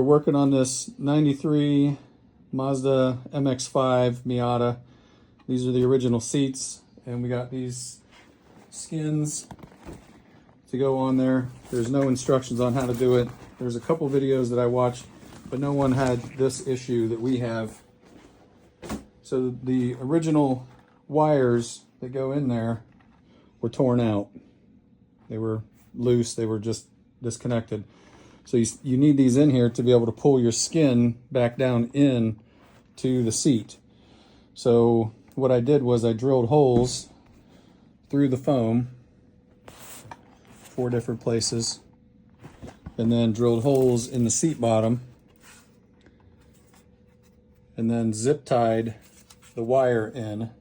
working on this 93 Mazda MX-5 Miata. These are the original seats, and we got these skins to go on there. There's no instructions on how to do it. There's a couple videos that I watched, but no one had this issue that we have. So the original wires that go in there were torn out. They were loose, they were just disconnected. So you need these in here to be able to pull your skin back down in to the seat. So what I did was I drilled holes through the foam, 4 different places, and then drilled holes in the seat bottom, and then zip tied the wire in.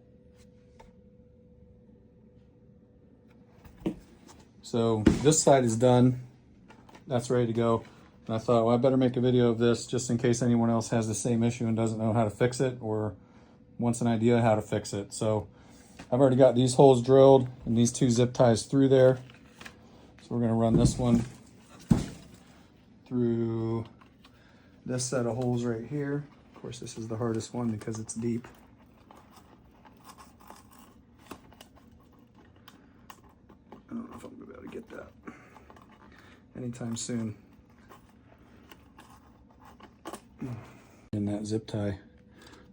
So this side is done. That's ready to go. And I thought, well, I better make a video of this just in case anyone else has the same issue and doesn't know how to fix it or wants an idea how to fix it. So I've already got these holes drilled and these 2 zip ties through there. So we're gonna run this one through this set of holes right here. Of course, this is the hardest one because it's deep. I don't know if I'm gonna be able to get that anytime soon. And that zip tie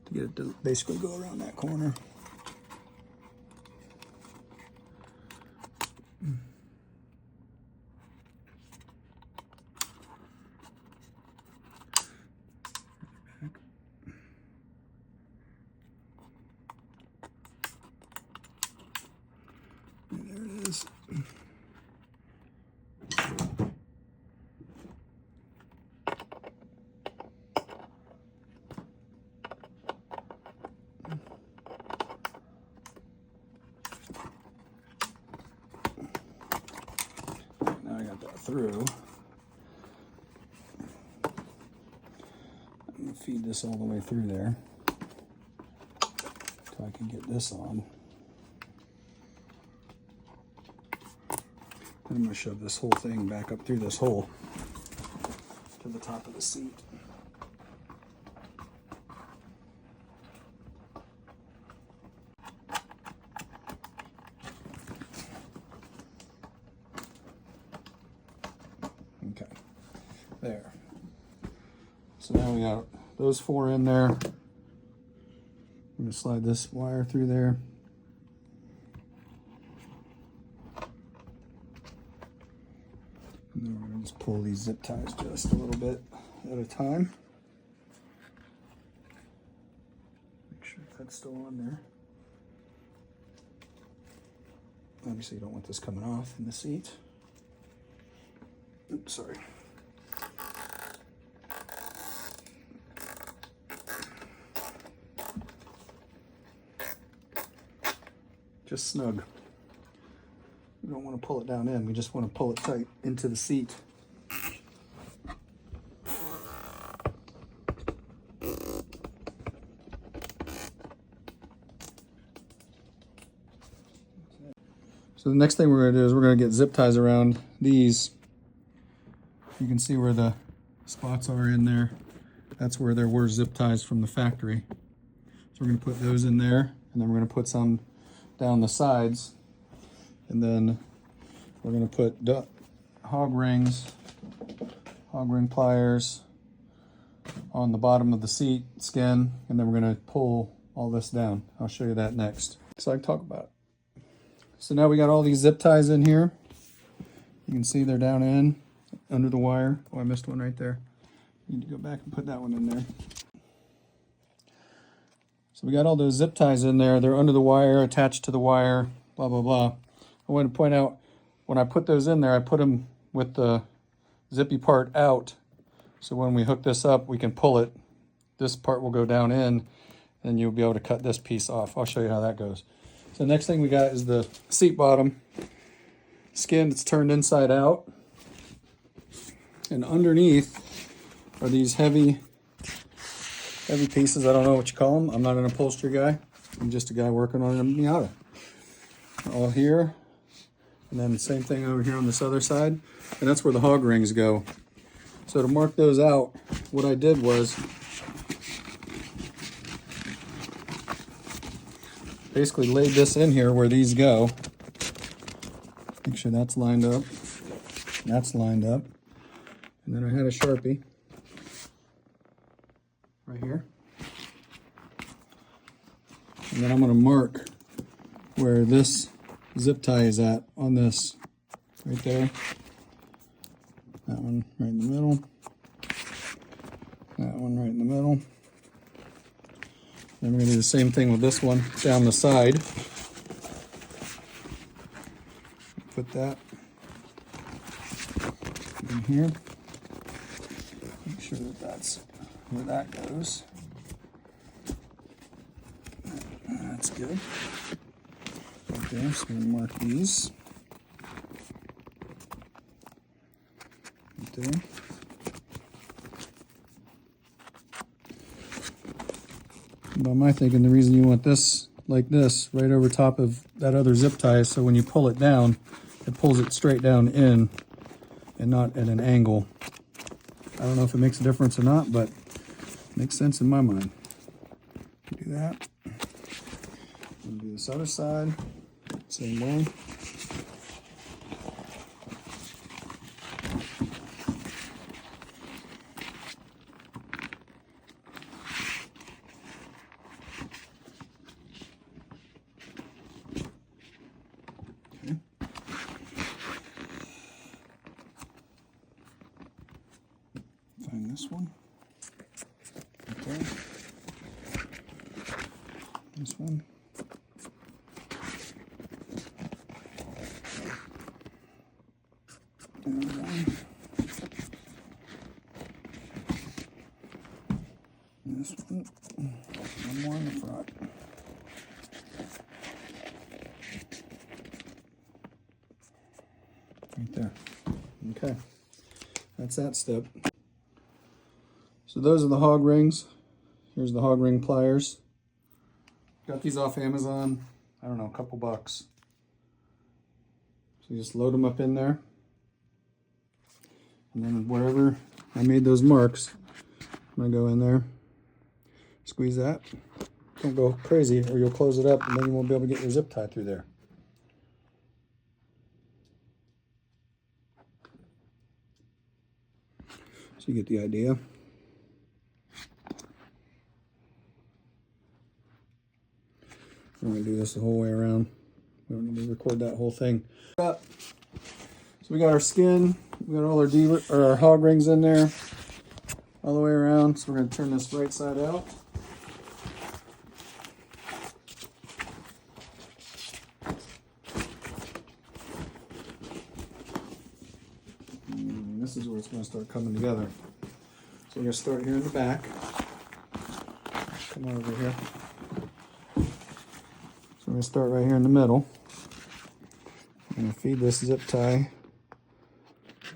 to get it to basically go around that corner. And there it is. Now I got that through. I'm gonna feed this all the way through there so I can get this on. And I'm gonna shove this whole thing back up through this hole to the top of the seat. Okay, there. So now we got those 4 in there. I'm gonna slide this wire through there. And then we're gonna just pull these zip ties just a little bit at a time. Make sure that's still on there. Obviously you don't want this coming off in the seat. Oops, sorry. Just snug. We don't want to pull it down in, we just want to pull it tight into the seat. So the next thing we're going to do is we're going to get zip ties around these. You can see where the spots are in there. That's where there were zip ties from the factory. So we're going to put those in there, and then we're going to put some down the sides. And then we're going to put hog ring pliers on the bottom of the seat skin, and then we're going to pull all this down. I'll show you that next. So I can talk about it. So now we got all these zip ties in here. You can see they're down in under the wire. Oh, I missed one right there. Need to go back and put that one in there. So we got all those zip ties in there. They're under the wire, attached to the wire, blah, blah, blah. I want to point out, when I put those in there, I put them with the zippy part out. So when we hook this up, we can pull it. This part will go down in, and you'll be able to cut this piece off. I'll show you how that goes. So the next thing we got is the seat bottom skin that's turned inside out. And underneath are these heavy pieces. I don't know what you call them. I'm not an upholstery guy. I'm just a guy working on a Miata. All here. And then the same thing over here on this other side. And that's where the hog rings go. So to mark those out, what I did was basically laid this in here where these go. Make sure that's lined up. That's lined up. And then I had a Sharpie right here. And then I'm going to mark where this zip tie is at on this. Right there. That one right in the middle. That one right in the middle. Then we're going to do the same thing with this one down the side. Put that in here. Make sure that that's where that goes. That's good. Right there, so I'm going to mark these. Right there. By my thinking, the reason you want this like this right over top of that other zip tie is so when you pull it down, it pulls it straight down in and not at an angle. I don't know if it makes a difference or not, but it makes sense in my mind. Do that. And do this other side, same way. Find this one. Okay. This one. And one. And this one. One more in the front. Right there. Okay. That's that step. So those are the hog rings. Here's the hog ring pliers. Got these off Amazon, I don't know, a couple bucks. So you just load them up in there. And then wherever I made those marks, I'm gonna go in there, squeeze that. Don't go crazy or you'll close it up and then you won't be able to get your zip tie through there. So you get the idea. I'm going to do this the whole way around. We don't need to record that whole thing. So we got our skin, we got all our hog rings in there, all the way around. So we're going to turn this right side out. And this is where it's going to start coming together. So we're going to start here in the back. Come on over here. I'm going to start right here in the middle. I'm going to feed this zip tie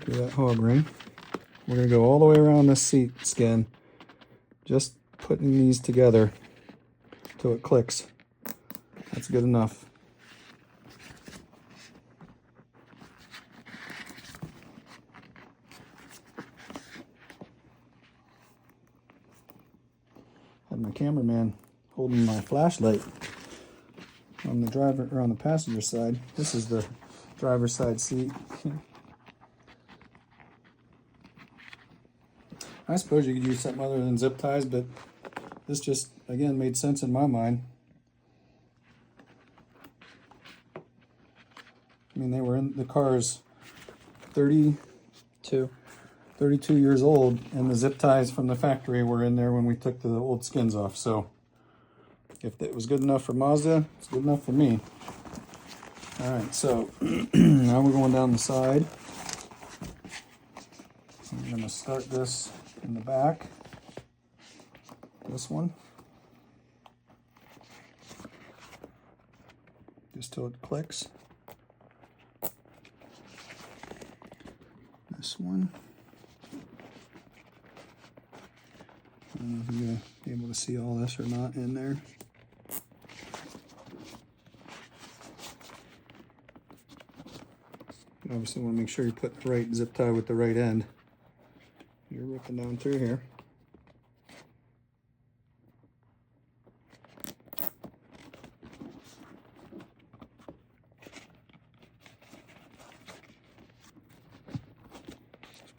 to that hog ring. We're going to go all the way around this seat skin, just putting these together till it clicks. That's good enough. Had my cameraman holding my flashlight on the driver or on the passenger side. This is the driver's side seat. I suppose you could use something other than zip ties, but this just again made sense in my mind. I mean, they were in the cars 32 years old, and the zip ties from the factory were in there when we took the old skins off. So if it was good enough for Mazda, it's good enough for me. All right, so now we're going down the side. I'm going to start this in the back. This one. Just till it clicks. This one. I don't know if you're going to be able to see all this or not in there. You obviously want to make sure you put the right zip tie with the right end. You're ripping down through here.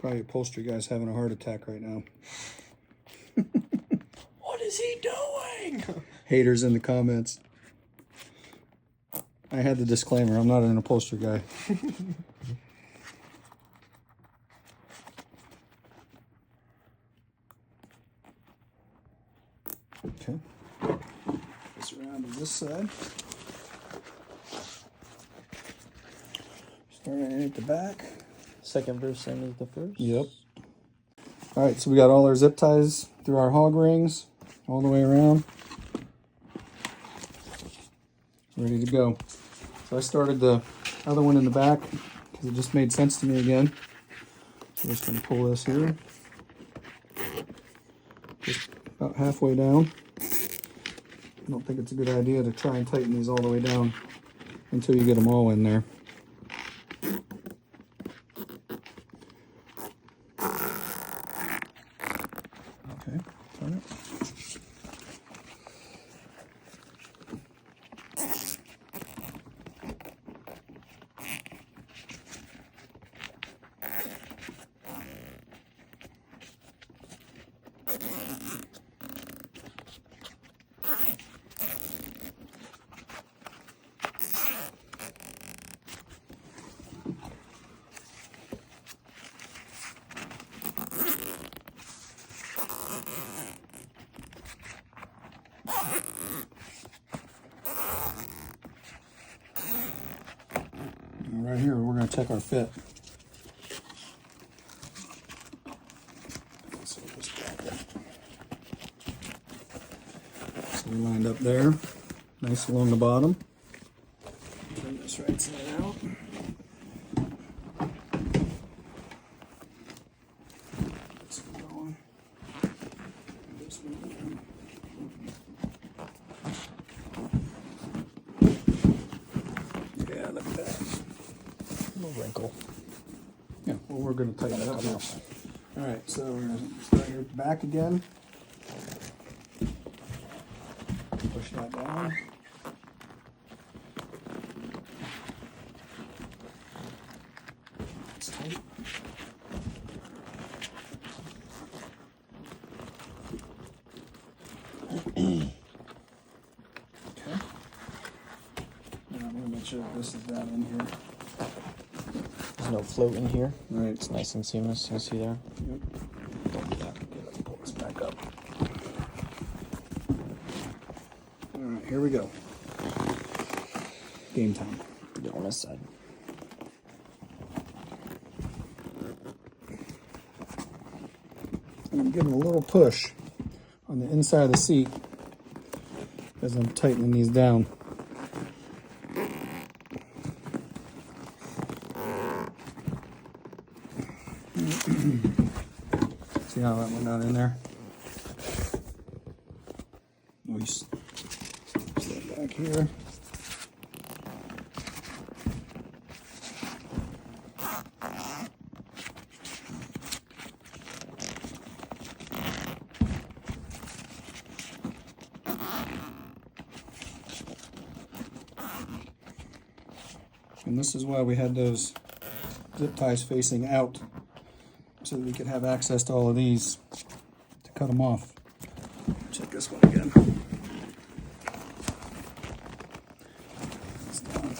Probably upholstery guy's having a heart attack right now. What is he doing? Haters in the comments. I had the disclaimer, I'm not an upholstery guy. Okay. This around to this side. Starting at the back. Second verse, same as the first? Yep. All right, so we got all our zip ties through our hog rings all the way around. Ready to go. So I started the other one in the back because it just made sense to me again. So I'm just going to pull this here. Just about halfway down. I don't think it's a good idea to try and tighten these all the way down until you get them all in there. Okay, turn it. Right here, we're going to check our fit. So we lined up there, nice along the bottom. Turn this right side out. This one going. This one going. Yeah, look at that. No wrinkle. Yeah, well, we're going to tighten it up now. All right, so we're going to start here at the back again. Push that down. It's tight. Okay. Now I'm going to make sure that this is down in here. There's no float in here. Right. It's nice and seamless. You see there? Yep. Don't do that. Okay, let's pull this back up. All right, here we go. Game time. Put it on this side. And I'm giving a little push on the inside of the seat as I'm tightening these down. See how that went down in there? Nice. Step back here. And this is why we had those zip ties facing out, so that we could have access to all of these to cut them off. Check this one again. It's down.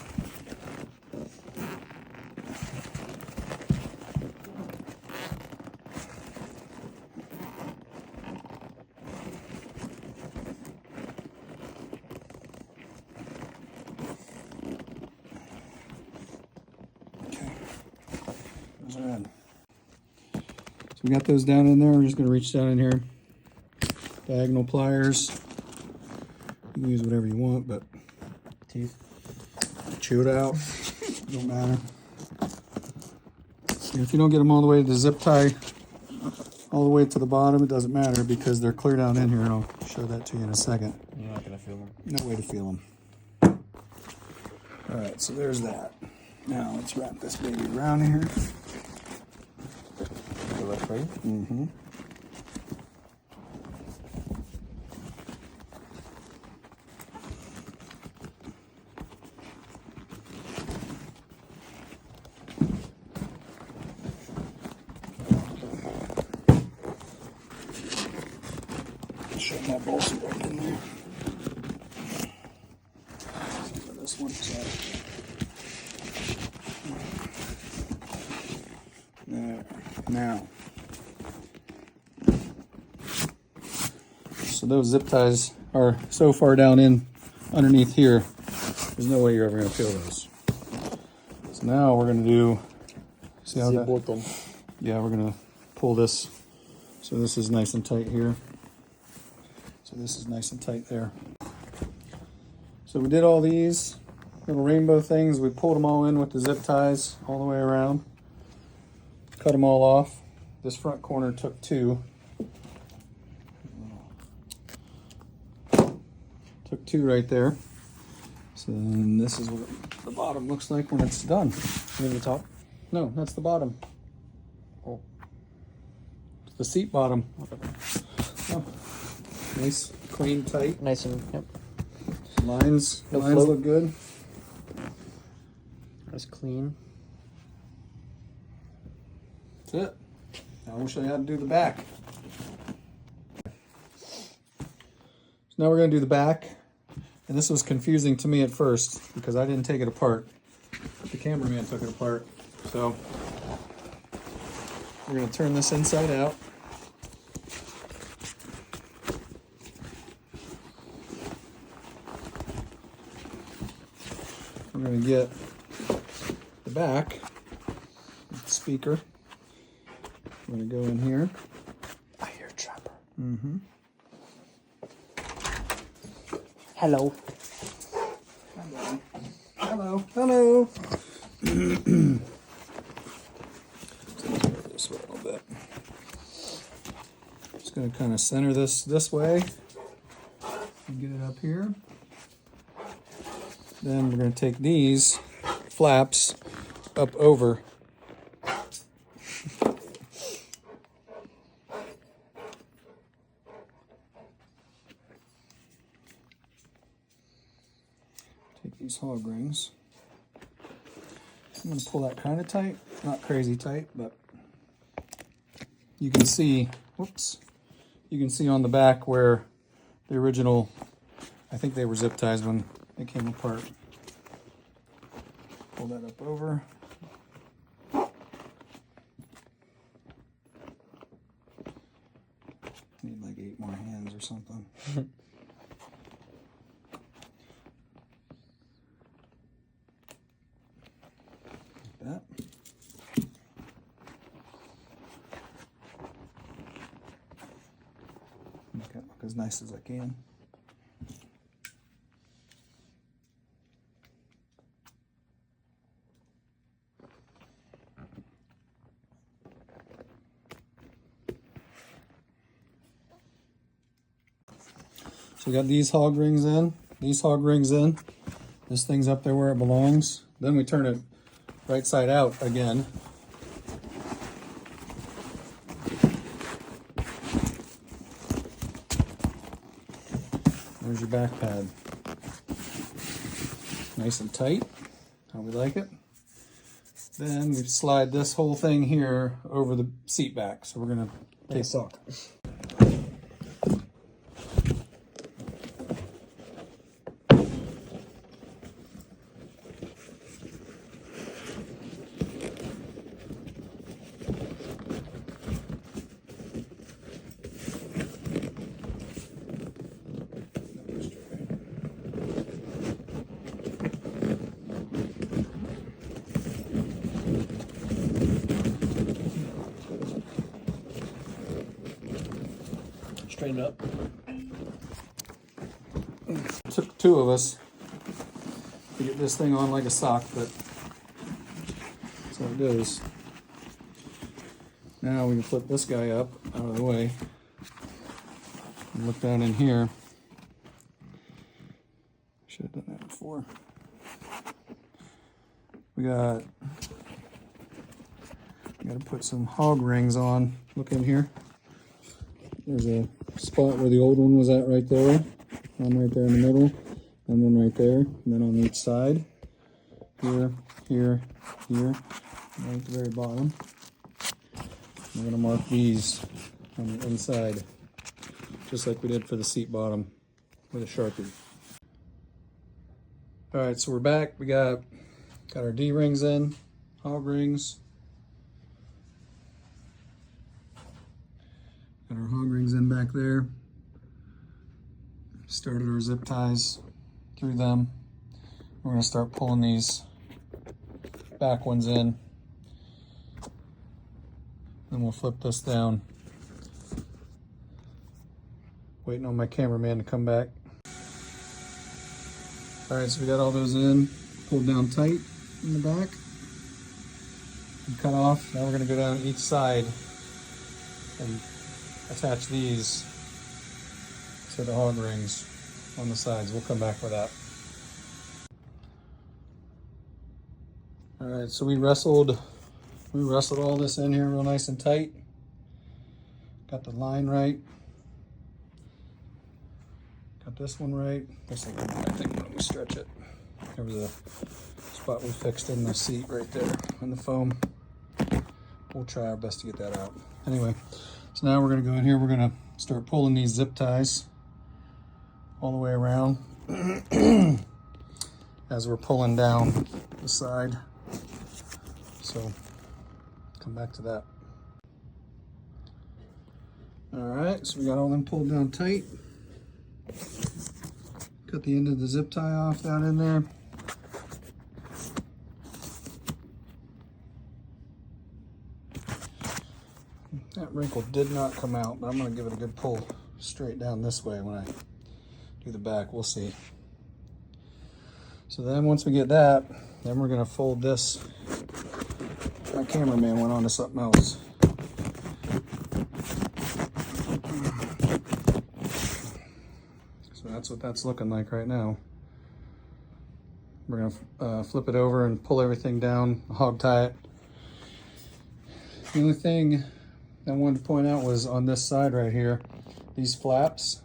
Okay. Those are in. So we got those down in there. We're just going to reach down in here. Diagonal pliers. You can use whatever you want, but Teeth. chew it out. Don't matter. And if you don't get them all the way to the zip tie, all the way to the bottom, it doesn't matter because they're clear down in here, and I'll show that to you in a second. You're not going to feel them. No way to feel them. All right, so there's that. Now let's wrap this baby around here. Go left, right? Mm-hmm. shove my bolts right in there. This one's there. Now, so those zip ties are so far down in underneath here, there's no way you're ever going to feel those. So now we're going to do, see how that, yeah, we're going to pull this. So this is nice and tight here. So this is nice and tight there. So we did all these little rainbow things. We pulled them all in with the zip ties all the way around. Cut them all off. This front corner took 2. Took 2 right there. So then this is what the bottom looks like when it's done. You mean the top? No, that's the bottom. Oh. It's the seat bottom. Oh. Nice, clean, tight. Nice and, yep. Lines No lines float. look good. Nice clean. That's it. Now we'll show you how to do the back. So now we're going to do the back. And this was confusing to me at first because I didn't take it apart. The cameraman took it apart. So we're going to turn this inside out. We're going to get the back speaker. We're going to go in here. I hear a trapper. Mm-hmm. Hello. Hello. Hello. This way a little bit. Just going to kind of center this way and get it up here. Then we're going to take these flaps up over. Take these hog rings. I'm going to pull that kind of tight, not crazy tight, but you can see, whoops, you can see on the back where the original, I think they were zip ties when they came apart. Pull that up over. Need like 8 more hands or something. Like that. Make it look as nice as I can. So we got these hog rings in, these hog rings in. This thing's up there where it belongs. Then we turn it right side out again. There's your back pad. Nice and tight, how we like it. Then we slide this whole thing here over the seat back. So we're gonna take sock. Straighten up. It took 2 of us to get this thing on like a sock, but that's how it goes. Now we can flip this guy up out of the way and look down in here. Should have done that before. We got to put some hog rings on. Look in here. There's a spot where the old one was at right there. One right there in the middle, and one right there, and then on each side. Here, here, here, and right at the very bottom. We're gonna mark these on the inside. just like we did for the seat bottom with a Sharpie. All right, so we're back. We got our D-rings in, hog rings. Got our hog rings in back there. Started our zip ties through them. We're gonna start pulling these back ones in. Then we'll flip this down. Waiting on my cameraman to come back. All right, so we got all those in, pulled down tight in the back, and cut off. Now we're gonna go down each side and attach these to the hog rings on the sides. We'll come back for that. All right, so we wrestled all this in here real nice and tight. Got the line right. Got this one right. This will come out, I think, when we stretch it. There was a spot we fixed in the seat right there on the foam. We'll try our best to get that out. Anyway, so now we're gonna go in here. We're gonna start pulling these zip ties all the way around as we're pulling down the side. So come back to that. All right, so we got all them pulled down tight. Cut the end of the zip tie off down in there. That wrinkle did not come out, but I'm gonna give it a good pull straight down this way when I do the back. We'll see. So then once we get that, then we're gonna fold this. My cameraman went on to something else. So that's what that's looking like right now. We're gonna flip it over and pull everything down, hog tie it. The only thing I wanted to point out was on this side right here, these flaps,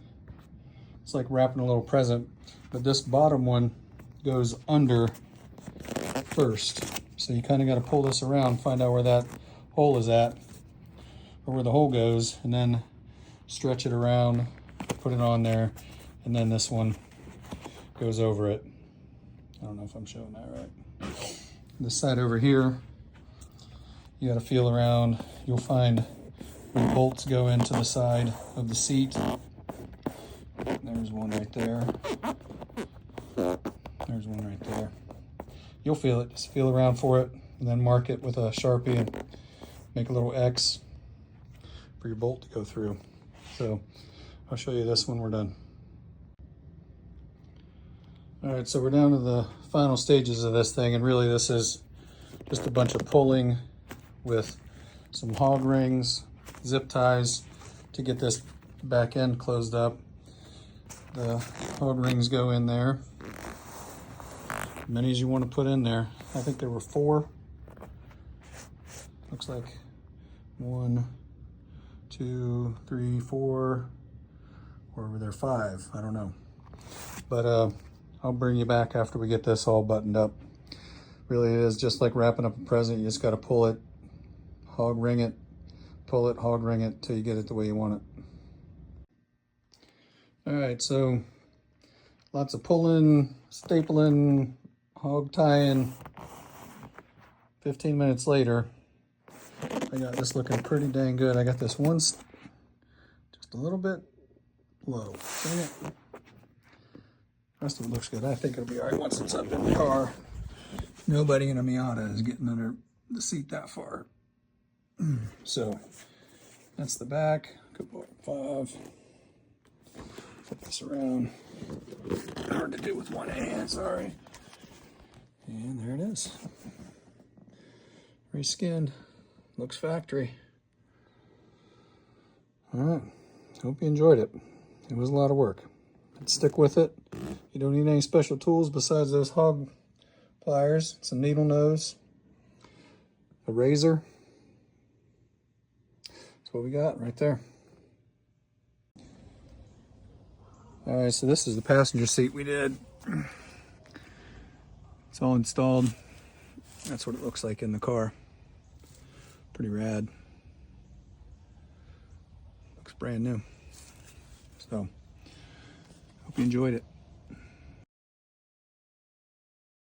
it's like wrapping a little present, but this bottom one goes under first. So you kind of got to pull this around, find out where that hole is at, or where the hole goes, and then stretch it around, put it on there, and then this one goes over it. I don't know if I'm showing that right. This side over here, you got to feel around. You'll find where bolts go into the side of the seat. There's one right there. There's one right there. You'll feel it. Just feel around for it, and then mark it with a Sharpie and make a little X for your bolt to go through. So I'll show you this when we're done. All right, so we're down to the final stages of this thing, and really this is just a bunch of pulling with some hog rings, zip ties to get this back end closed up. The hog rings go in there. Many as you want to put in there. I think there were 4. Looks like 1, 2, 3, 4, or were there 5? I don't know. But I'll bring you back after we get this all buttoned up. Really, it is just like wrapping up a present. You just got to pull it, hog ring it, pull it, hog ring it till you get it the way you want it. All right, so lots of pulling, stapling, hog tying. 15 minutes later, I got this looking pretty dang good. I got this one just a little bit low. Dang it. Rest of it looks good. I think it'll be all right once it's up in the car. Nobody in a Miata is getting under the seat that far. So that's the back. Good boy. 5. Flip this around. Hard to do with one hand, sorry. And there it is. Reskinned. Looks factory. All right. Hope you enjoyed it. It was a lot of work. Stick with it. You don't need any special tools besides those hog pliers, some needle nose, a razor. That's what we got right there. All right, so this is the passenger seat we did. It's all installed. That's what it looks like in the car. Pretty rad. Looks brand new. So, hope you enjoyed it.